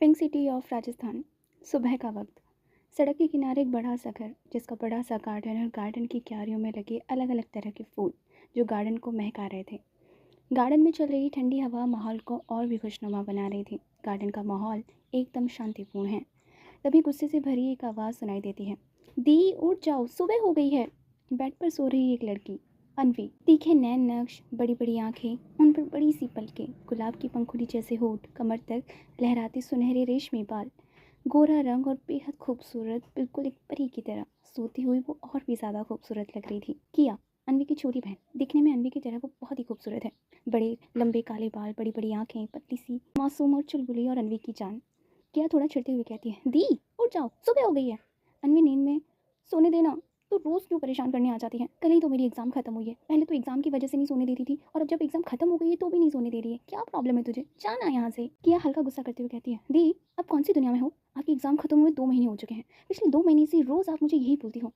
Pink city of Rajasthan. सुबह का वक्त। सड़क के किनारे एक बड़ा सा घर जिसका बड़ा सा गार्डन और गार्डन की क्यारियों में लगे अलग अलग तरह के फूल जो गार्डन को महका रहे थे। गार्डन में चल रही ठंडी हवा माहौल को और भी खुशनुमा बना रही थी। गार्डन का माहौल एकदम शांतिपूर्ण है। तभी गुस्से से भरी एक आवाज़ सुनाई देती है। दी उठ जाओ, सुबह हो गई है। बेड पर सो रही एक लड़की, अनवी। तीखे नैन नक्श, बड़ी बड़ी आंखें, उन पर बड़ी सी पलकें, गुलाब की पंखुड़ी जैसे होठ, कमर तक लहराते सुनहरे रेशमी बाल, गोरा रंग और बेहद खूबसूरत, बिल्कुल एक परी की तरह। सोती हुई वो और भी ज़्यादा खूबसूरत लग रही थी। किया, अनवी की छोटी बहन, दिखने में अनवी की तरह वो बहुत ही खूबसूरत है। बड़े लंबे काले बाल, बड़ी बड़ी आंखें, पतली सी, मासूम और चुलबुली और अनवी की जान। किया थोड़ा चिढ़ते हुए कहती है, दी उठ जाओ, सुबह हो गई है। अनवी नींद में, सोने देना। तो रोज़ क्यों परेशान करने आ जाती है? कल ही तो मेरी एग्ज़ाम खत्म हुई है। पहले तो एग्ज़ाम की वजह से नहीं सोने देती थी और अब जब एग्ज़ाम खत्म हो गई है तो भी नहीं सोने दे रही है। क्या प्रॉब्लम है तुझे? जाना यहाँ से। किया हल्का गुस्सा करते हुए कहती है, दी अब कौन सी दुनिया में हो? आपकी एग्ज़ाम खत्म हुए 2 महीने हो चुके हैं। पिछले 2 महीने से रोज़ आप मुझे यही बोलती हो।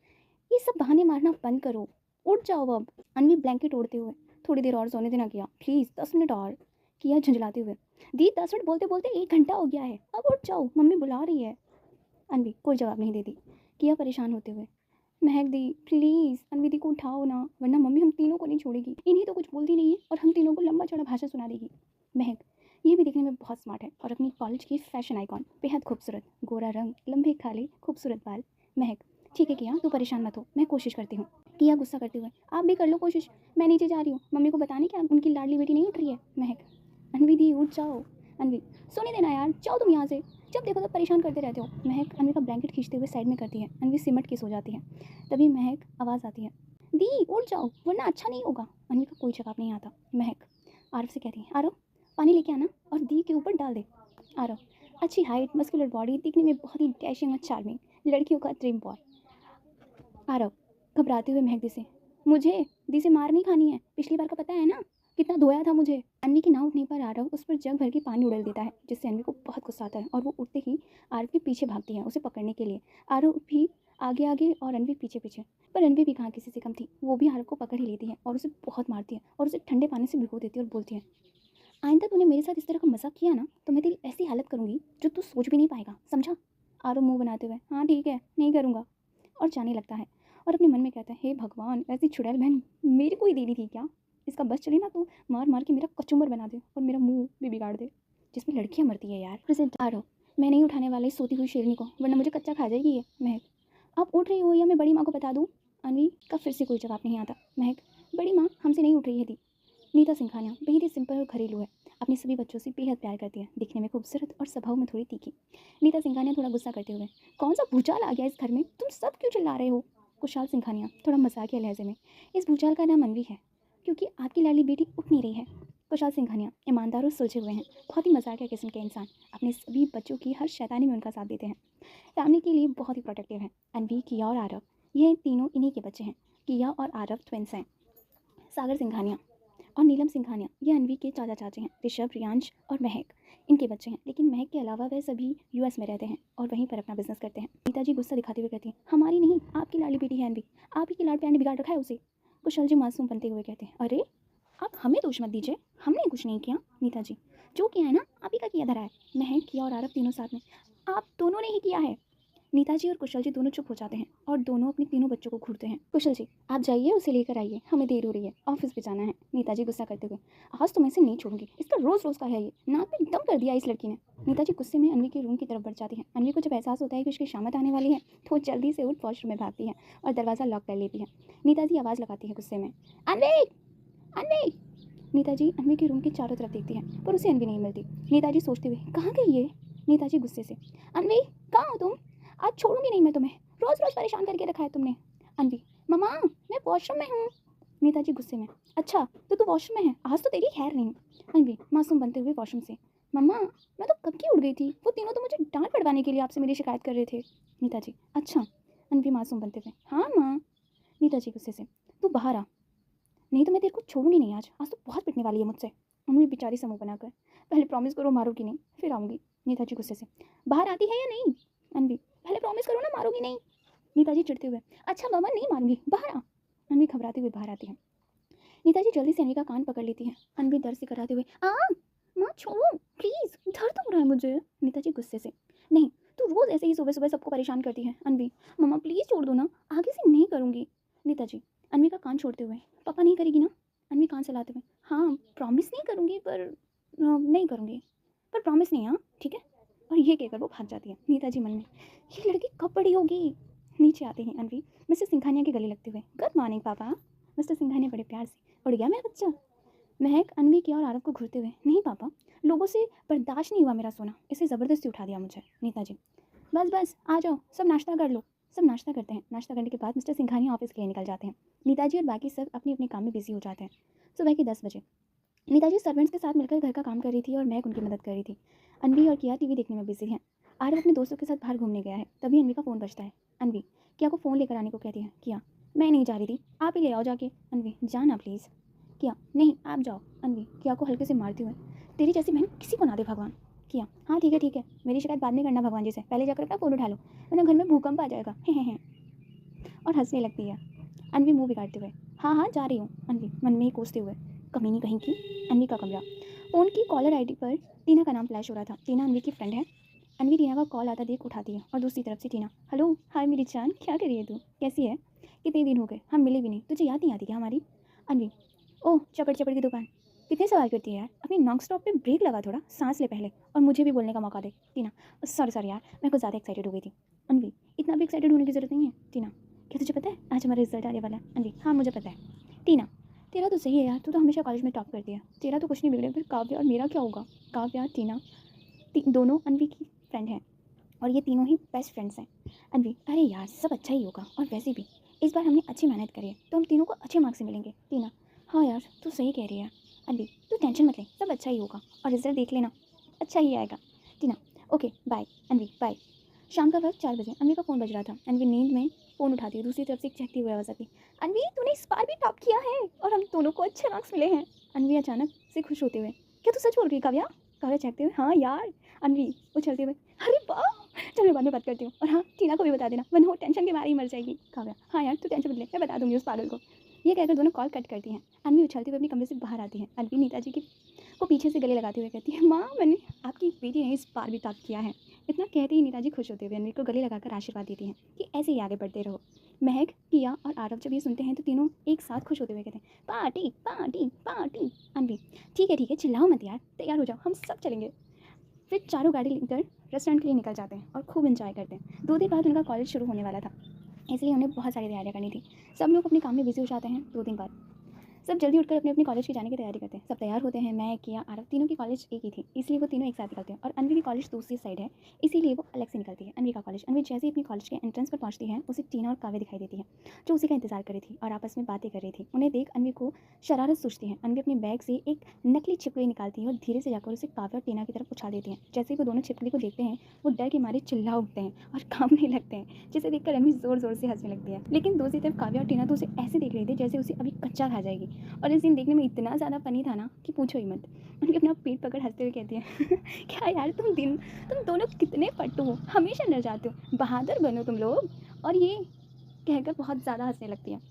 ये सब बहाने मारना बंद करो, उठ जाओ अब। अनवी ब्लैंकेट ओढ़ते हुए, थोड़ी देर और सोने देना किया, प्लीज़ 10 मिनट और। किया झंझलाते हुए, दी 10 मिनट बोलते बोलते 1 घंटा हो गया है, अब उठ जाओ, मम्मी बुला रही है। अनवी कोई जवाब नहीं देती। किया परेशान होते हुए, महक दी प्लीज़ अनवी दी को उठाओ ना, वरना मम्मी हम तीनों को नहीं छोड़ेगी। इन्हीं तो कुछ बोलती नहीं है और हम तीनों को लंबा चौड़ा भाषण सुना देगी। महक, ये भी दिखने में बहुत स्मार्ट है और अपनी कॉलेज की फैशन आइकॉन, बेहद खूबसूरत, गोरा रंग, लंबे काले खूबसूरत बाल। महक, ठीक है किया, तू परेशान मत हो, मैं कोशिश करती हूँ। किया गुस्सा करते हुए, आप भी कर लो कोशिश, मैं नीचे जा रही हूँ, मम्मी को बताने क्या उनकी लाडली बेटी नहीं उठ रही है। महक, अनवी दी उठ जाओ। अनवी, सोने देना यार, जाओ तुम यहाँ से, जब देखो तो परेशान करते रहते हो। महक अनवी का ब्लैंकेट खींचते हुए साइड में करती है। अनवी सिमट के सो जाती है। तभी महक आवाज़ आती है, दी उठ जाओ वरना अच्छा नहीं होगा। अनवी का कोई जवाब नहीं आता। महक आरव से कहती है, आरव पानी लेके आना और दी के ऊपर डाल दे। आरव, अच्छी हाइट, मस्कुलर बॉडी, दिखने में बहुत ही डैशिंग और चार्मिंग, लड़कियों का ड्रीम बॉय। आरव घबराते हुए महक दी से, मुझे दी से मार नहीं खानी है, पिछली बार का पता है ना, कितना धोया था मुझे। अनवी के ना उठने पर आरव उस पर जग भर के पानी उड़ेल देता है, जिससे अनवी को बहुत गुस्सा आता है और वो उठते ही आरव के पीछे भागती है उसे पकड़ने के लिए। आरव भी आगे आगे और अनवी पीछे पीछे, पर अनवी भी कहाँ किसी से कम थी। वो भी आरव को पकड़ ही लेती है और उसे बहुत मारती है और उसे ठंडे पानी से भिगो देती है और बोलती है, आइंदा तूने मेरे साथ इस तरह का मजाक किया ना तो मैं तेरी ऐसी हालत करूंगी जो तू सोच भी नहीं पाएगा, समझा। आरव मुंह बनाते हुए, हाँ ठीक है, नहीं करूँगा, और जाने लगता है और अपने मन में कहता है, हे भगवान, ऐसी चुड़ैल बहन मेरे को ही देनी थी क्या? इसका बस चले ना तो मार मार के मेरा कचूमर बना दे और मेरा मुंह भी बिगाड़ दे, जिसमें लड़कियां मरती है यार। प्रेजेंट आरव, मैं नहीं उठाने वाली सोती हुई शेरनी को, वरना मुझे कच्चा खा जाएगी ये। महक, आप उठ रही हो या मैं बड़ी माँ को बता दूँ? अनवी का फिर से कोई जवाब नहीं आता। महक, बड़ी माँ हमसे नहीं उठ रही है दी। नीता सिंघानिया बेहद ही सिंपल और घरेलू है, अपने सभी बच्चों से बेहद प्यार करती है, दिखने में खूबसूरत और स्वभाव में थोड़ी तीखी। नीता सिंघानिया थोड़ा गुस्सा करते हुए, कौन सा भूचाल आ गया इस घर में, तुम सब क्यों चिल्ला रहे हो? कुशाल सिंघानिया थोड़ा मजाकिया लहजे में, इस भूचाल का नाम अनवी है, क्योंकि आपकी लाडली बेटी उठ नहीं रही है। कुशाल सिंघानिया ईमानदार और सुलझे हुए हैं, बहुत ही मजाकिया किस्म के इंसान, अपने सभी बच्चों की हर शैतानी में उनका साथ देते हैं, फैमिली के लिए बहुत ही प्रोटेक्टिव हैं। अनवी, किया और आरव, ये तीनों इन्हीं के बच्चे हैं। किया और आरव ट्विंस हैं। सागर सिंघानिया और नीलम सिंघानिया ये अनवी के चाचा चाची हैं। ऋषभ, रियांश और महक इनके बच्चे हैं, लेकिन महक के अलावा वह सभी यूएस में रहते हैं और वहीं पर अपना बिजनेस करते हैं। नीताजी गुस्सा दिखाते हुए कहती हैं, हमारी नहीं, आपकी लाडली बेटी है अनवी, आप ही की लाड प्यार ने बिगाड़ रखा है उसे। कुशल जी मासूम बनते हुए कहते हैं, अरे आप हमें दोष मत दीजिए, हमने कुछ नहीं किया। नीताजी, जो किया है ना आप ही का किया धरा है। महक, किया और आरव तीनों साथ में, आप दोनों ने ही किया है। नीताजी और कुशल जी दोनों चुप हो जाते हैं और दोनों अपने तीनों बच्चों को घूरते हैं। कुशल जी, आप जाइए उसे लेकर आइए, हमें देर हो रही है, ऑफिस पे जाना है। नीताजी गुस्सा करते हुए, आज तो मैं इसे नहीं छोड़ूंगी, इसका रोज रोज का है ये, नाक में दम कर दिया इस लड़की ने। नीताजी गुस्से में अनवी के रूम की तरफ बढ़ जाती है। अनवी को जब एहसास होता है कि उसकी शामत आने वाली है तो वो जल्दी से उठ वॉशरूम में भागती है और दरवाज़ा लॉक कर लेती है। नीताजी आवाज़ लगाती है गुस्से में, अनवी, अनवी। नीताजी अनवी के रूम के चारों तरफ देखती है पर उसे अनवी नहीं मिलती। नीताजी सोचते हुए, कहाँ गई ये? नीताजी गुस्से से, अनवी कहाँ हो तुम? आज छोड़ूंगी नहीं मैं तुम्हें, रोज रोज परेशान करके रखा है तुमने। अनवी, मम्मा मैं वॉशरूम में हूँ। नेताजी गुस्से में, अच्छा तो तू वॉशरूम में है, आज तो तेरी खैर नहीं। अनवी मासूम बनते हुए वॉशरूम से, मम्मा मैं तो कब की उड़ गई थी, वो तीनों तो मुझे डांट पड़वाने के लिए आपसे मेरी शिकायत कर रहे थे। नेताजी, अच्छा। अनवी मासूम बनते हुए, हाँ माँ। नेताजी गुस्से से, तू बाहर आ, नहीं तो मैं तेरे को छोड़ूंगी नहीं, आज आज तो बहुत पिटने वाली है मुझसे। अनवी बेचारी समूह बनाकर, पहले प्रॉमिस करो मारोगी नहीं, फिर आऊँगी। नेताजी गुस्से से, बाहर आती है या नहीं? अनवी, पहले प्रॉमिस करो ना मारोगी नहीं। नेताजी चिढ़ते हुए, अच्छा मामा नहीं मारूंगी, बाहर आ। अनवी घबराते हुए बाहर आती है। नेताजी जल्दी से अनवी का कान पकड़ लेती है। अनवी दर्द से कराते हुए, आ माँ छोड़ो प्लीज, धर दो रहा है मुझे? नीता जी गुस्से से। नहीं, तू रोज़ ऐसे ही सुबह-सुबह सबको परेशान करती है। अन्वी, मम्मा प्लीज़ छोड़ दो ना, आगे से नहीं करूँगी। नीता जी, अन्वी का कान छोड़ते हुए, पापा नहीं करेगी ना? अन्वी कान चलाते हुए, हाँ, प्रॉमिस नहीं करूँगी पर नहीं करूँगी, पर प्रॉमिस नहीं हाँ, ठीक है? और ये कहकर वो भाग जाती है। नीता जी मन में, ये लड़की कब बड़ी होगी? नीचे आते ही अन्वी मिस्टर सिंघानिया के गले लगते हुए, गुड मॉर्निंग पापा। मिस्टर सिंघानिया बड़े प्यार से, उड़ गया मेरा बच्चा? महक अन्वी की और आरव को घूरते हुए, नहीं पापा, लोगों से बर्दाश्त नहीं हुआ मेरा सोना, इसे ज़बरदस्ती उठा दिया मुझे। नीता जी, बस बस आ जाओ, सब नाश्ता कर लो। सब नाश्ता करते हैं। नाश्ता करने के बाद मिस्टर सिंघानिया ऑफिस के लिए निकल जाते हैं। नीता जी और बाकी सब अपने अपने काम में बिजी हो जाते हैं। सुबह के 10 बजे नीता जी सर्वेंट्स के साथ मिलकर घर का काम कर रही थी और महक उनकी मदद कर रही थी। अन्वी और किया टीवी देखने में बिजी हैं। आरव अपने दोस्तों के साथ बाहर घूमने गया है। तभी अन्वी का फ़ोन बजता है। अन्वी किया को फ़ोन लेकर आने को कहती है। किया, मैं नहीं जा रही थी, आप ही ले आओ जाके। अन्वी, जाना प्लीज़। किया, नहीं आप जाओ। अन्वी किया को हल्के से मारती हुए, तेरी जैसी बहन किसी को ना दे भगवान। किया, हाँ ठीक है, मेरी शिकायत बाद में करना भगवान जी से, पहले जाकर अपना फ़ोन उठा लो वरना घर में भूकंप आ जाएगा। हे और हंसने लगती है। अन्वी मुंह बिगाड़ते हुए, हाँ हाँ जा रही हूँ। अन्वी मन में ही कोसते हुए, कमीनी कहीं की। अन्वी का कमरा। फ़ोन की कॉलर आईडी पर टीना का नाम फ्लैश हो रहा था। टीना अन्वी की फ्रेंड है। अन्वी टीना का कॉल आता देख उठाती है और दूसरी तरफ से टीना, हेलो हाय मेरी जान, क्या कर रही है तू, कैसी है, कितने दिन हो गए हम मिले भी नहीं, तुझे याद नहीं आती क्या हमारी? अन्वी, ओह चपड़ चपड़ की दुकान, कितने सवाल करती है यार, अपनी नॉन स्टॉप पे ब्रेक लगा, थोड़ा सांस ले पहले और मुझे भी बोलने का मौका दे। टीना, सॉरी यार मैं कुछ ज़्यादा एक्साइटेड हो गई थी। अन्वी, इतना भी एक्साइटेड होने की ज़रूरत नहीं है। टीना, क्या तुझे पता है आज हमारा रिजल्ट आने वाला है? अन्वी, हाँ मुझे पता है। टीना, तेरा तो सही है यार, तू तो हमेशा कॉलेज में टॉप करती है, तेरा तो कुछ नहीं बिगड़े, फिर काव्या और मेरा क्या होगा? काव्या, टीना दोनों अन्वी की फ्रेंड हैं और ये तीनों ही बेस्ट फ्रेंड्स हैं। अन्वी, अरे यार सब अच्छा ही होगा, और वैसे भी इस बार हमने अच्छी मेहनत करी है तो हम तीनों को अच्छे मार्क्स से मिलेंगे। टीना, हाँ यार तू सही कह रही है। अन्वी, तू टेंशन मत ले, सब अच्छा ही होगा और रिजल्ट देख लेना, अच्छा ही आएगा। टीना, ओके बाय। अन्वी, बाय। शाम का वक्त 4 बजे अन्वी का फ़ोन बज रहा था। अन्वी नींद में फ़ोन उठाती है। दूसरी तरफ से एक चहकती हुई आवाज़ आती, अन्वी तूने इस बार भी टॉप किया है और हम दोनों को अच्छे मार्क्स मिले हैं। अन्वी अचानक से खुश होते हुए, क्या तू सच बोल रही है काव्या? काव्या चहकते हुए, हाँ यार। अन्वी उछलते हुए, अरे वाह, चल मैं बाद में बात करती हूँ, और हाँ टीना को भी बता देना वरना वो टेंशन के मारे ही मर जाएगी। काव्या, हाँ यार तू टेंशन मत ले, मैं बता दूंगी उस पागल को। ये कहकर दोनों कॉल कट करती हैं। अन्वी उछलते हुए अपने कमरे से बाहर आती है। अन्वी नीता जी की को पीछे से गले लगाते हुए कहती है, माँ मैंने आपकी बेटी ने इस बार भी टॉप किया है। इतना कहते ही नीता जी खुश होते हुए अन्वी को गले लगाकर आशीर्वाद देती हैं कि ऐसे ही आगे बढ़ते रहो। महक, किया और आरव जब ये सुनते हैं तो तीनों एक साथ खुश होते हुए कहते हैं, पार्टी पार्टी पार्टी। अन्वी, ठीक है चिल्लाओ मत यार, तैयार हो जाओ हम सब चलेंगे। फिर चारों गाड़ी लेकर रेस्टोरेंट के लिए निकल जाते हैं और खूब इंजॉय करते हैं। 2 दिन बाद उनका कॉलेज शुरू होने वाला था, इसलिए उन्हें बहुत सारी तैयारियां करनी थी। सब लोग अपने काम में बिजी हो जाते हैं। 2 दिन बाद सब जल्दी उठकर अपने अपने कॉलेज की जाने की तैयारी करते हैं। सब तैयार होते हैं। मैं, किया, आरव तीनों की कॉलेज एक ही थी, इसलिए वो तीनों एक साथ निकलते हैं। और अन्वी की कॉलेज दूसरी साइड है, इसीलिए वो अलग से निकलती है। अन्वी का कॉलेज। अन्वी जैसे ही अपनी कॉलेज के एंट्रेंस पर पहुंचती है उसे टीना और काव्य दिखाई देती है, जो उसी का इंतजार कर रही थी और आपस में बातें कर रही थी। उन्हें देख अन्वी को शरारत सूझती है। अन्वी अपने बैग से एक नकली छिपकली निकालती है और धीरे से जाकर उसे काव्य और टीना की तरफ उछाल देती है। जैसे ही वो दोनों छिपकली को देखते हैं वो डर के मारे चिल्ला उठते हैं और कांपने लगते हैं, जिसे देखकर अन्वी जोर जोर से हंसने लगती है। लेकिन दूसरी तरफ काव्य और टीना तो उसे ऐसे देख रहे थे जैसे उसे अभी कच्चा खा जाएगी। और इस दिन देखने में इतना ज़्यादा फनी था ना कि पूछो ही मत। उनकी अपना पेट पकड़ हंसते हुए कहती है, क्या यार तुम दोनों कितने पट्टू हो, हमेशा डर जाते हो, बहादुर बनो तुम लोग। और ये कहकर बहुत ज़्यादा हंसने लगती है।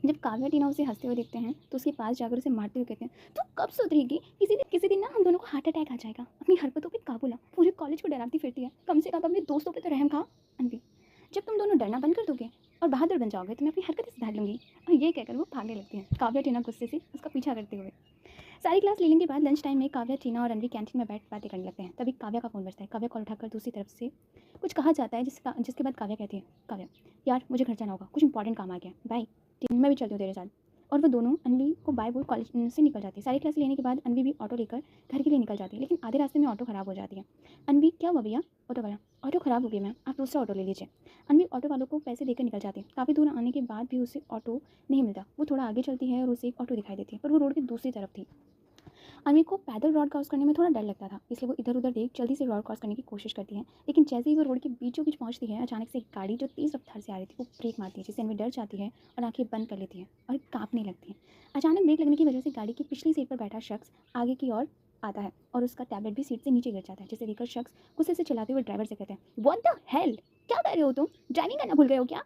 जब काव्या टीना उसे हंसते हुए देखते हैं तो उसके पास जाकर उसे मारते हुए कहते हैं, तू कब सुधरेगी, किसी दिन ना हम दोनों को हार्ट अटैक आ जाएगा, अपनी हरकतों पे काबू ला, पूरे कॉलेज को डराती फिरती है, कम से कम अपने दोस्तों पे तो रहम खा। अन्वी, जब तुम दोनों डरना बंद कर दोगे और बहादुर बन जाओगे तो मैं अपनी हरकतें सुधार लूंगी। और ये कहकर वो भागने लगती है। काव्या टीना गुस्से से उसका पीछा करते हुए। सारी क्लास लेने के बाद लंच टाइम में काव्या, टीना और रणवी कैंटीन में बैठ बातें करने लगते हैं। तभी काव्या का फ़ोन बजता है। काव्या कॉल उठाकर दूसरी तरफ से कुछ कहा जाता है, जिसके बाद काव्या कहती है, काव्या यार मुझे घर जाना होगा, कुछ इंपॉर्टेंट काम आ गया, बाय। मैं भी चलती हूँ तेरे साथ। और वो दोनों अन्वी को बाय बोल कॉलेज से निकल जाती है। सारी क्लास लेने के बाद अन्वी भी ऑटो लेकर घर के लिए निकल जाती है, लेकिन आधे रास्ते में ऑटो ख़राब हो जाती है। अन्वी, क्या हुआ भैया? ऑटो वाला, ऑटो ख़राब हो गया मैम, आप दूसरा ऑटो ले लीजिए। अन्वी ऑटो वालों को पैसे देकर निकल जाती है। काफ़ी दूर आने के बाद भी उसे ऑटो नहीं मिलता। वो थोड़ा आगे चलती है और उसे एक ऑटो दिखाई देती है, पर वो रोड की दूसरी तरफ थी। अन्वी को पैदल रोड क्रॉस करने में थोड़ा डर लगता था, इसलिए वो इधर उधर देख जल्दी से रोड क्रॉस करने की कोशिश करती है। लेकिन जैसे ही वो रोड के बीचों बीच पहुंचती है, अचानक से एक गाड़ी जो तेज़ रफ्तार से आ रही थी वो ब्रेक मारती है, जिससे अन्वी डर जाती है और आंखें बंद कर लेती है और कांपने लगती है। अचानक ब्रेक लगने की वजह से गाड़ी की पिछली सीट पर बैठा शख्स आगे की ओर आता है और उसका टैबलेट भी सीट से नीचे गिर जाता है, जिसे देखकर शख्स गुस्से से चलाते हुए ड्राइवर से कहते हैं, व्हाट द हेल, क्या कर रहे हो तुम, ड्राइविंग करना भूल गए हो क्या?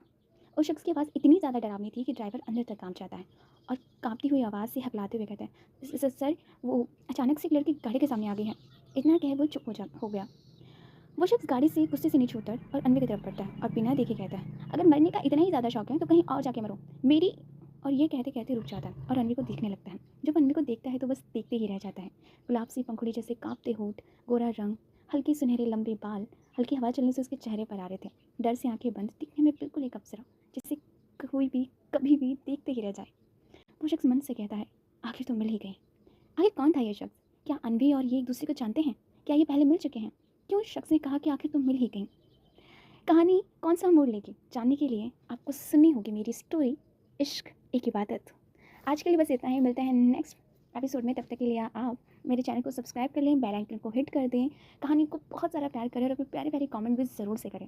उस शख्स की आवाज़ इतनी ज़्यादा डरावनी थी कि ड्राइवर अंदर तक कांप जाता है और कांपती हुई आवाज़ से हकलाते हुए कहता है, सर वो अचानक से एक लड़की गाड़ी के सामने आ गई है, इतना कह वो चुप हो गया। वो शख्स गाड़ी से गुस्से से नीचे उतर और अनवी की तरफ बढ़ता है और बिना देखे कहता है, अगर मरने का इतना ही ज़्यादा शौक है तो कहीं और जाके मरो मेरी। और ये कहते कहते रुक जाता है और अनवी को देखने लगता है। जब अनवी को देखता है तो बस देखते ही रह जाता है। गुलाब सी पंखुड़ी जैसे कांपते होठ, गोरा रंग, हल्के सुनहरे लंबे बाल, हल्की हवा चलने से उसके चेहरे पर आ रहे थे। डर से आंखें बंद, दिखने में बिल्कुल एक अप्सरा, जिसे कोई भी कभी भी देखते ही रह जाए। वो शख्स मन से कहता है, आखिर तो मिल ही गई। आखिर कौन था ये शख्स? क्या अनवी और ये एक दूसरे को जानते हैं? क्या ये पहले मिल चुके हैं? क्यों उस शख्स ने कहा कि आखिर तुम मिल ही गई? कहानी कौन सा मोड़ लेगी, जानने के लिए आपको सुननी होगी मेरी स्टोरी इश्क एक इबादत। आज के लिए बस इतना ही, मिलते हैं नेक्स्ट एपिसोड में। तब तक के लिए आप मेरे चैनल को सब्सक्राइब कर लें, बेल आइकन को हिट कर दें, कहानी को बहुत सारा प्यार करें और अपने प्यारे प्यारे कमेंट भी ज़रूर से करें।